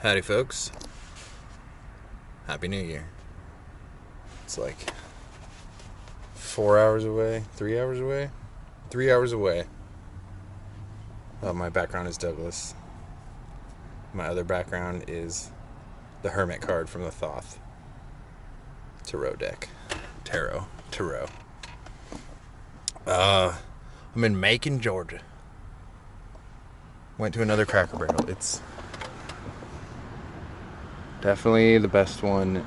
Howdy, folks. Happy New Year. It's like 4 hours away, 3 hours away, 3 hours away. My background is Douglas. My other background is the Hermit card from the Thoth Tarot deck. Tarot. I'm in Macon, Georgia. Went to another Cracker Barrel. It's definitely the best one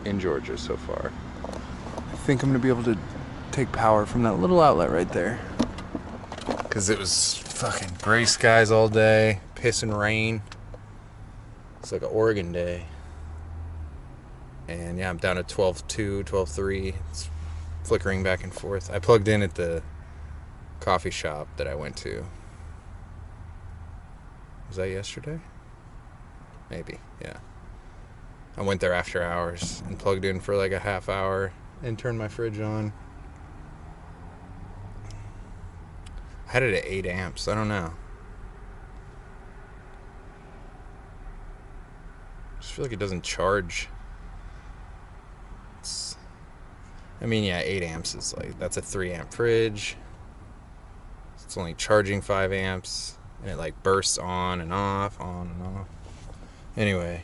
in Georgia so far. I think I'm going to be able to take power from that little outlet right there. Because it was fucking gray skies all day, pissing rain. It's like an Oregon day. And yeah, I'm down at 12.2, 12.3. It's flickering back and forth. I plugged in at the coffee shop that I went to. Was that yesterday? Maybe, yeah. I went there after hours and plugged in for like a half hour and turned my fridge on. I had it at 8 amps. I don't know. I just feel like it doesn't charge. Yeah, 8 amps is like, that's a 3 amp fridge. It's only charging 5 amps. And it like bursts on and off. Anyway.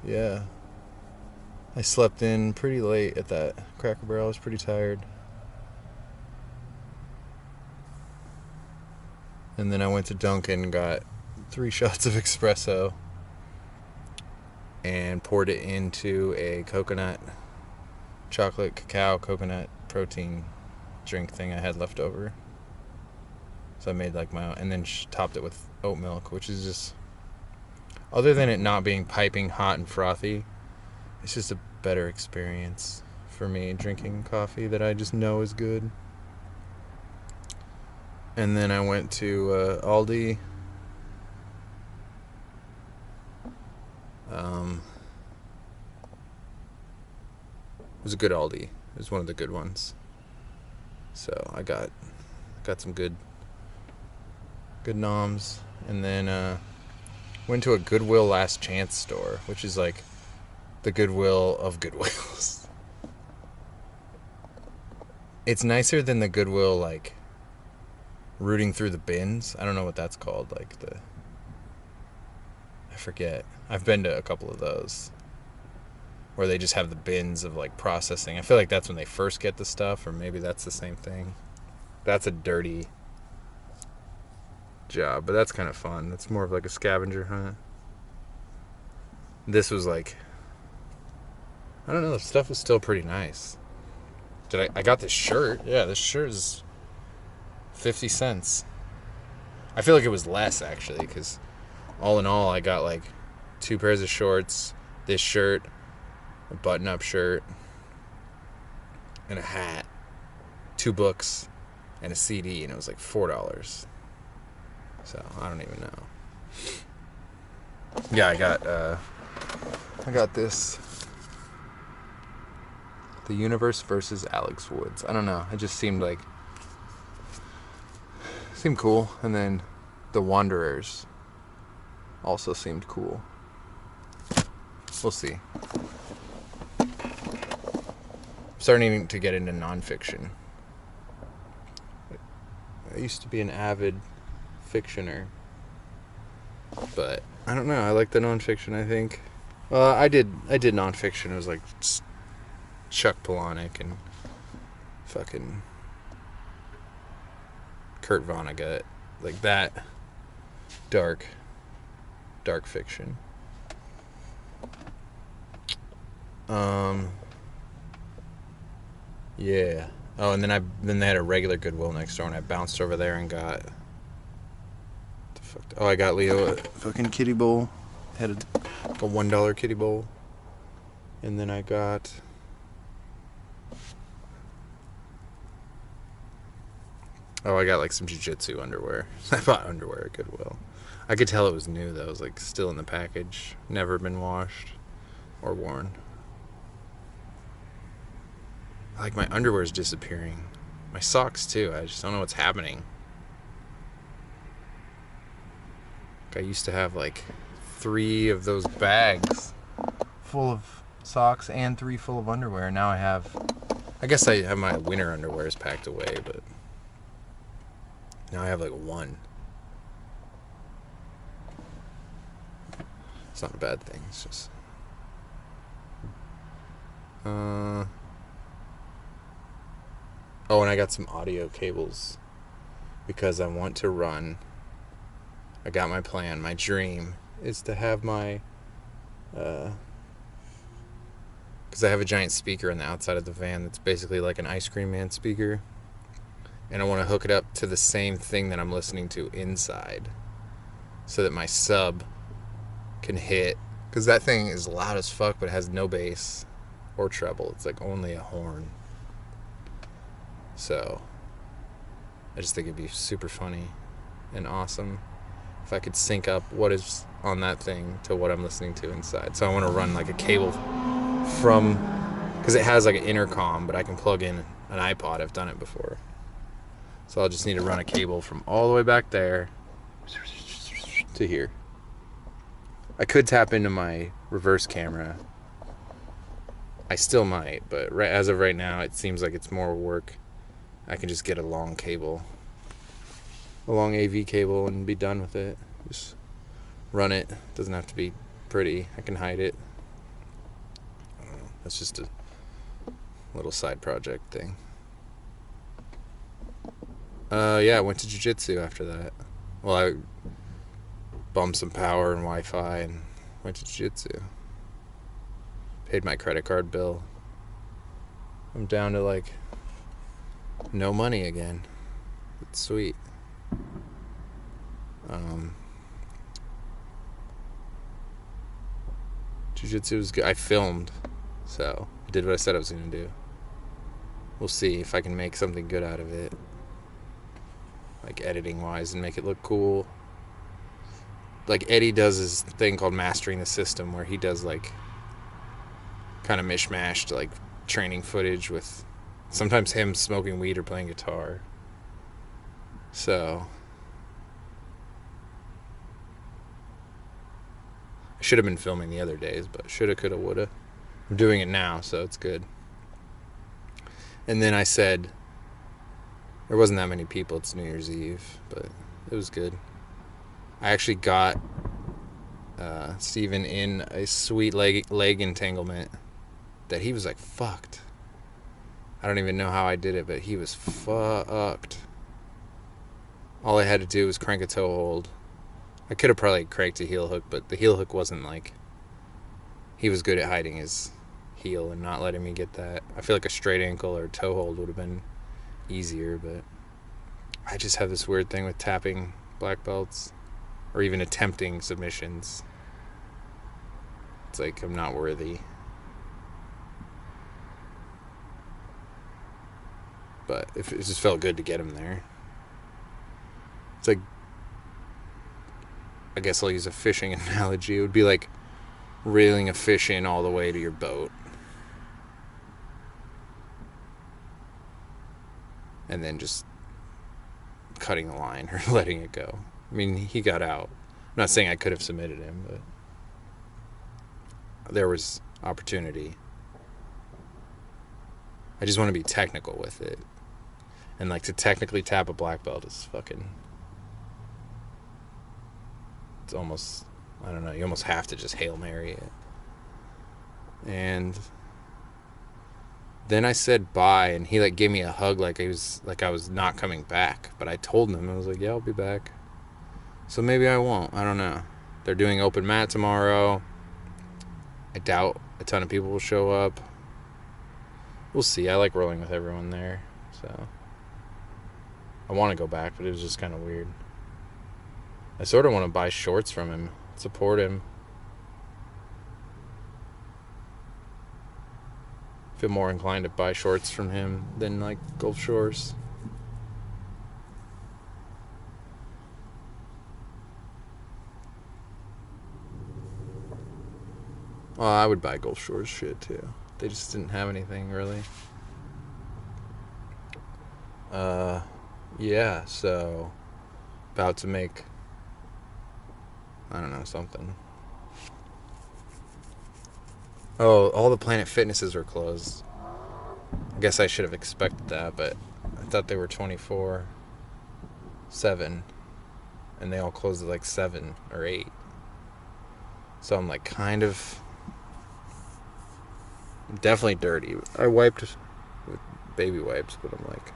Yeah. I slept in pretty late at that Cracker Barrel. I was pretty tired. And then I went to Dunkin' and got 3 shots of espresso and poured it into a chocolate cacao coconut protein drink thing I had left over. So I made like my own, and then topped it with oat milk, which is just, other than it not being piping hot and frothy, it's just a better experience for me drinking coffee that I just know is good. And then I went to Aldi. It was a good Aldi. It was one of the good ones. So I got some good noms. And then went to a Goodwill Last Chance store, which is like the Goodwill of Goodwills. It's nicer than the Goodwill, like, rooting through the bins. I don't know what that's called. I forget. I've been to a couple of those where they just have the bins of like processing. I feel like that's when they first get the stuff, or maybe that's the same thing. That's a dirty job, but that's kind of fun. That's more of like a scavenger hunt. This was like, I don't know, the stuff was still pretty nice. I got this shirt. Yeah, this shirt is 50 cents. I feel like it was less actually, because all in all I got like 2 pairs of shorts, this shirt, a button-up shirt, and a hat, 2 books, and a CD, and it was like $4. So I don't even know. Yeah, I got this, The Universe versus Alex Woods. I don't know. It just seemed cool. And then The Wanderers also seemed cool. We'll see. I'm starting to get into nonfiction. I used to be an avid fictioner, but I don't know. I like the nonfiction, I think. I did nonfiction. It was like Chuck Palahniuk and fucking Kurt Vonnegut, like that dark fiction. Yeah. Oh, and then they had a regular Goodwill next door, and I bounced over there and got, I got Leo a fucking kitty bowl. Had a $1 kitty bowl. And then I got like some jiu-jitsu underwear. I bought underwear at Goodwill. I could tell it was new though. It was like still in the package, never been washed or worn. Like, my underwear is disappearing. My socks too. I just don't know what's happening. I used to have like 3 of those bags full of socks and 3 full of underwear. Now I guess I have my winter underwears packed away, but now I have like 1. It's not a bad thing. It's just oh, and I got some audio cables because I want to run. I got my plan. My dream is to have my because I have a giant speaker on the outside of the van that's basically like an ice cream man speaker, and I want to hook it up to the same thing that I'm listening to inside so that my sub can hit, because that thing is loud as fuck but it has no bass or treble. It's like only a horn. So I just think it'd be super funny and awesome if I could sync up what is on that thing to what I'm listening to inside. So I want to run like a cable from, because it has like an intercom, but I can plug in an iPod. I've done it before. So I'll just need to run a cable from all the way back there to here. I could tap into my reverse camera. I still might, but as of right now, it seems like it's more work. I can just get a long cable, a long AV cable, and be done with it. Just run it. Doesn't have to be pretty. I can hide it. I don't know. That's just a little side project thing. Yeah, I went to jiu-jitsu after that. Well, I bumped some power and Wi-Fi and went to jiu-jitsu. Paid my credit card bill. I'm down to like no money again. It's sweet. Jiu-jitsu was good. I filmed, so I did what I said I was going to do. We'll see if I can make something good out of it, like editing wise, and make it look cool. Like Eddie does his thing called Mastering the System, where he does like kind of mishmashed like training footage with sometimes him smoking weed or playing guitar. So I should have been filming the other days, but shoulda, coulda, woulda. I'm doing it now, so it's good. And then I said, there wasn't that many people, it's New Year's Eve, but it was good. I actually got Steven in a sweet leg entanglement that he was like fucked. I don't even know how I did it, but he was fucked. All I had to do was crank a toe hold. I could have probably cranked a heel hook, but the heel hook wasn't like... He was good at hiding his heel and not letting me get that. I feel like a straight ankle or toe hold would have been easier, but I just have this weird thing with tapping black belts or even attempting submissions. It's like I'm not worthy. But it just felt good to get him there. It's like, I guess I'll use a fishing analogy. It would be like reeling a fish in all the way to your boat. And then just cutting the line or letting it go. I mean, he got out. I'm not saying I could have submitted him, but there was opportunity. I just want to be technical with it. And like to technically tap a black belt is fucking... It's almost... I don't know, you almost have to just Hail Mary it. And then I said bye, and he like gave me a hug like I was not coming back. But I told him, I was like, yeah, I'll be back. So maybe I won't. I don't know. They're doing open mat tomorrow. I doubt a ton of people will show up. We'll see. I like rolling with everyone there. So I want to go back, but it was just kind of weird. I sort of want to buy shorts from him. Support him. Feel more inclined to buy shorts from him than like Gulf Shores. Well, I would buy Gulf Shores shit too. They just didn't have anything really. Yeah, so about to make I don't know, something. Oh, all the Planet Fitnesses were closed. I guess I should have expected that, but I thought they were 24/7, and they all closed at like 7 or 8. So I'm like kind of definitely dirty. I wiped with baby wipes, but I'm like,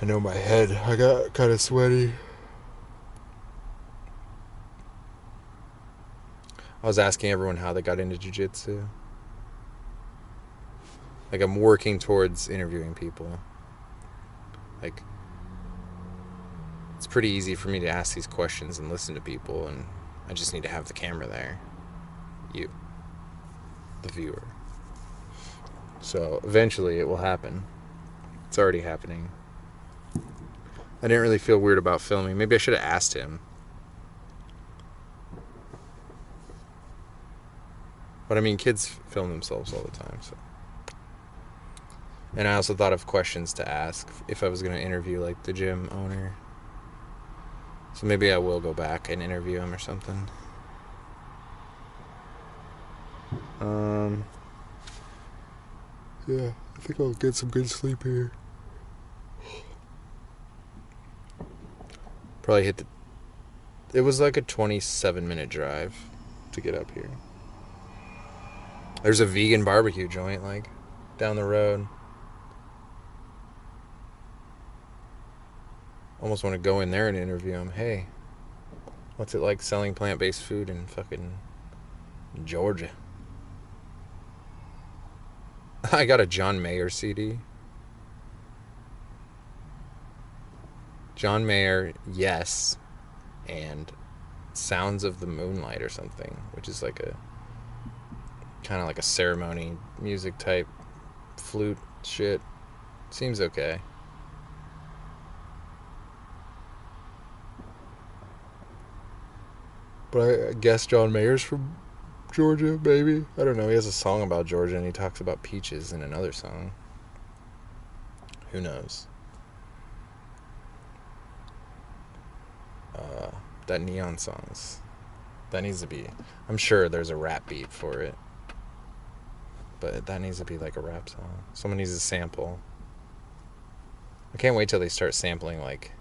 I know my head. I got kind of sweaty. I was asking everyone how they got into jiu-jitsu. Like, I'm working towards interviewing people. Like, it's pretty easy for me to ask these questions and listen to people, and I just need to have the camera there. You, the viewer. So eventually it will happen. It's already happening. I didn't really feel weird about filming. Maybe I should have asked him. But I mean, kids film themselves all the time, so. And I also thought of questions to ask if I was going to interview, like, the gym owner. So maybe I will go back and interview him or something. Yeah, I think I'll get some good sleep here. Probably hit the... It was like a 27-minute drive to get up here. There's a vegan barbecue joint, like, down the road. Almost want to go in there and interview him. Hey, what's it like selling plant-based food in fucking Georgia? I got a John Mayer CD. John Mayer, Yes, and Sounds of the Moonlight or something, which is like a kind of like a ceremony music type flute shit. Seems okay. But I guess John Mayer's from Georgia, maybe? I don't know. He has a song about Georgia, and he talks about peaches in another song. Who knows? That Neon songs. That needs to be... I'm sure there's a rap beat for it. But that needs to be like a rap song. Someone needs to sample. I can't wait till they start sampling, like,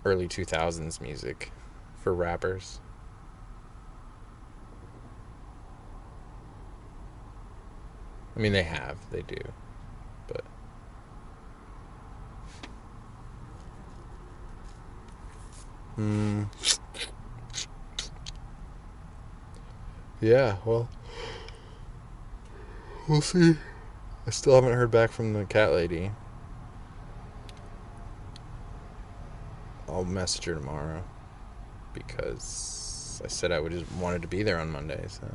early 2000s music for rappers. I mean, they do, but yeah, well, we'll see. I still haven't heard back from the cat lady. I'll message her tomorrow because I said I would just wanted to be there on Monday, so.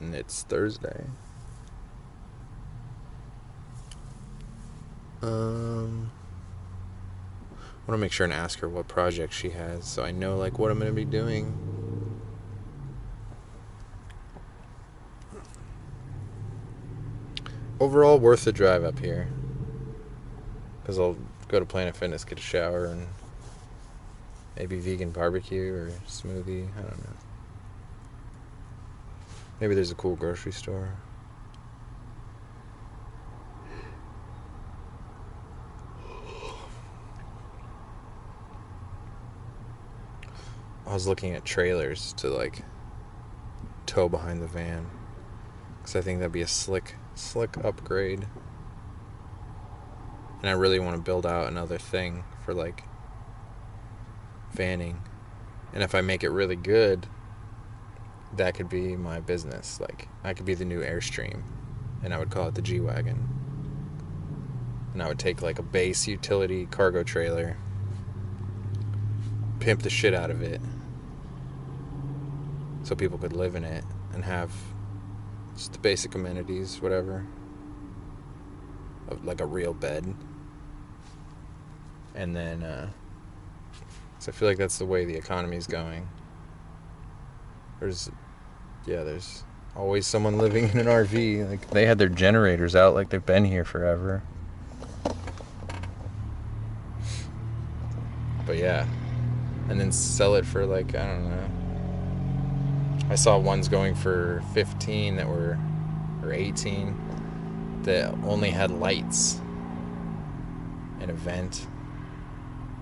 And it's Thursday. I want to make sure and ask her what project she has so I know, like, what I'm going to be doing. Overall, worth the drive up here. Because I'll go to Planet Fitness, get a shower, and maybe vegan barbecue or smoothie. I don't know. Maybe there's a cool grocery store. I was looking at trailers to, like, tow behind the van, because I think that'd be a slick upgrade. And I really want to build out another thing for, like, vanning. And if I make it really good, that could be my business. Like, I could be the new Airstream, and I would call it the G-Wagon. And I would take, like, a base utility cargo trailer, pimp the shit out of it, so people could live in it and have just the basic amenities, whatever, like a real bed. And then so I feel like that's the way the economy's going. There's always someone living in an RV. Like, they had their generators out like they've been here forever. But yeah, and then sell it for like, I don't know. I saw ones going for 15 that were, or 18, that only had lights and a vent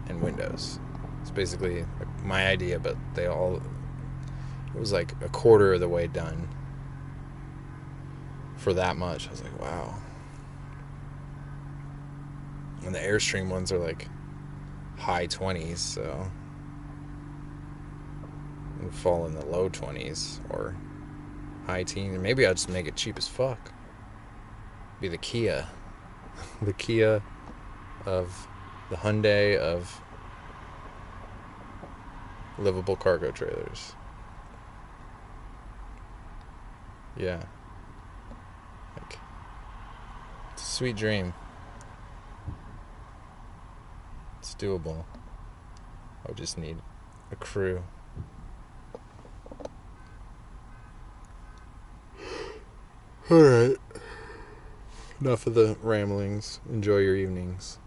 and windows. It's basically my idea, but it was like a quarter of the way done for that much. I was like, wow. And the airstream ones are like high 20s, so it would fall in the low 20s or high teens. Maybe I'll just make it cheap as fuck. Be the Kia. The Kia of the Hyundai of livable cargo trailers. Yeah. Like, it's a sweet dream. It's doable. I would just need a crew. Alright. Enough of the ramblings. Enjoy your evenings.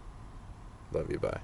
Love you. Bye.